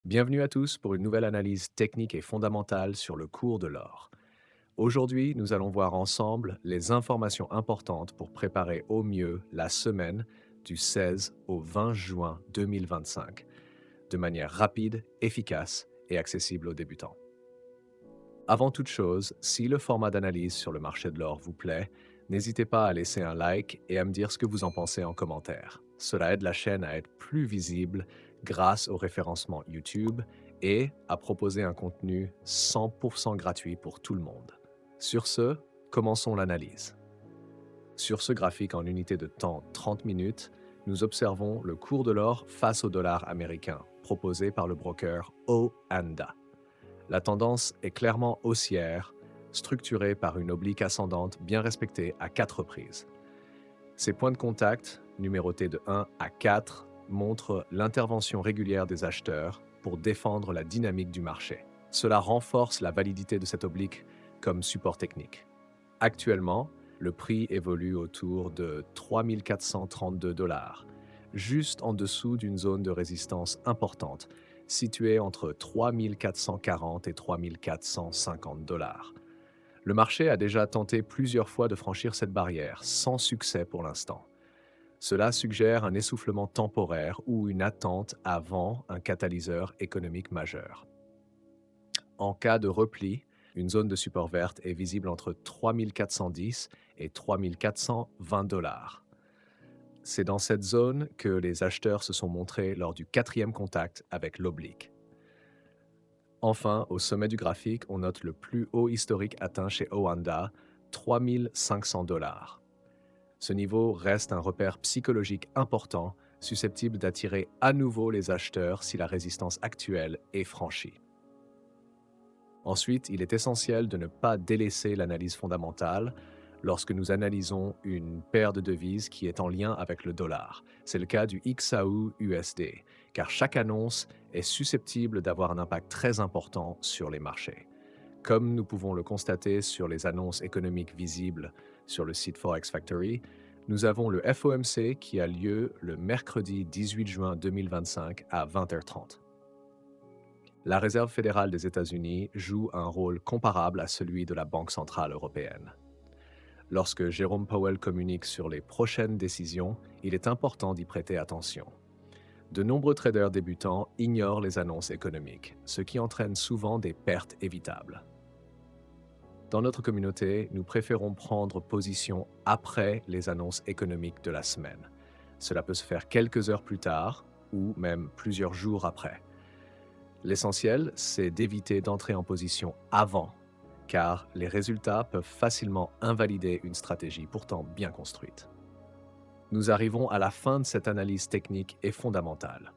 Bienvenue à tous pour une nouvelle analyse technique et fondamentale sur le cours de l'or. Aujourd'hui, nous allons voir ensemble les informations importantes pour préparer au mieux la semaine du 16 au 20 juin 2025, de manière rapide, efficace et accessible aux débutants. Avant toute chose, si le format d'analyse sur le marché de l'or vous plaît, n'hésitez pas à laisser un like et à me dire ce que vous en pensez en commentaire. Cela aide la chaîne à être plus visible grâce au référencement YouTube et à proposer un contenu 100% gratuit pour tout le monde. Sur ce, commençons l'analyse. Sur ce graphique en unité de temps 30 minutes, nous observons le cours de l'or face au dollar américain, proposé par le broker Oanda. La tendance est clairement haussière, structurée par une oblique ascendante bien respectée à 4 reprises. Ces points de contact, numérotés de 1 à 4, montrent l'intervention régulière des acheteurs pour défendre la dynamique du marché. Cela renforce la validité de cette oblique comme support technique. Actuellement, le prix évolue autour de 3 432 dollars, juste en dessous d'une zone de résistance importante, située entre 3 440 et 3 450 dollars. Le marché a déjà tenté plusieurs fois de franchir cette barrière, sans succès pour l'instant. Cela suggère un essoufflement temporaire ou une attente avant un catalyseur économique majeur. En cas de repli, une zone de support verte est visible entre 3 410 et 3 420 dollars. C'est dans cette zone que les acheteurs se sont montrés lors du quatrième contact avec l'oblique. Enfin, au sommet du graphique, on note le plus haut historique atteint chez Oanda, 3 500 dollars. Ce niveau reste un repère psychologique important, susceptible d'attirer à nouveau les acheteurs si la résistance actuelle est franchie. Ensuite, il est essentiel de ne pas délaisser l'analyse fondamentale lorsque nous analysons une paire de devises qui est en lien avec le dollar. C'est le cas du XAU USD, car chaque annonce est susceptible d'avoir un impact très important sur les marchés. Comme nous pouvons le constater sur les annonces économiques visibles sur le site Forex Factory, nous avons le FOMC qui a lieu le mercredi 18 juin 2025 à 20h30. La Réserve fédérale des États-Unis joue un rôle comparable à celui de la Banque centrale européenne. Lorsque Jérôme Powell communique sur les prochaines décisions, il est important d'y prêter attention. De nombreux traders débutants ignorent les annonces économiques, ce qui entraîne souvent des pertes évitables. Dans notre communauté, nous préférons prendre position après les annonces économiques de la semaine. Cela peut se faire quelques heures plus tard ou même plusieurs jours après. L'essentiel, c'est d'éviter d'entrer en position avant, car les résultats peuvent facilement invalider une stratégie pourtant bien construite. Nous arrivons à la fin de cette analyse technique et fondamentale.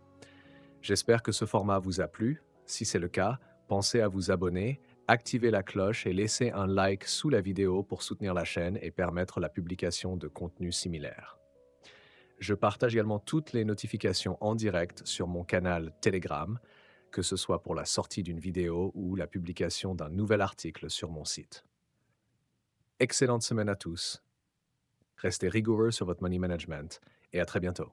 J'espère que ce format vous a plu. Si c'est le cas, pensez à vous abonner, activer la cloche et laisser un like sous la vidéo pour soutenir la chaîne et permettre la publication de contenus similaires. Je partage également toutes les notifications en direct sur mon canal Telegram, que ce soit pour la sortie d'une vidéo ou la publication d'un nouvel article sur mon site. Excellente semaine à tous. Restez rigoureux sur votre money management et à très bientôt.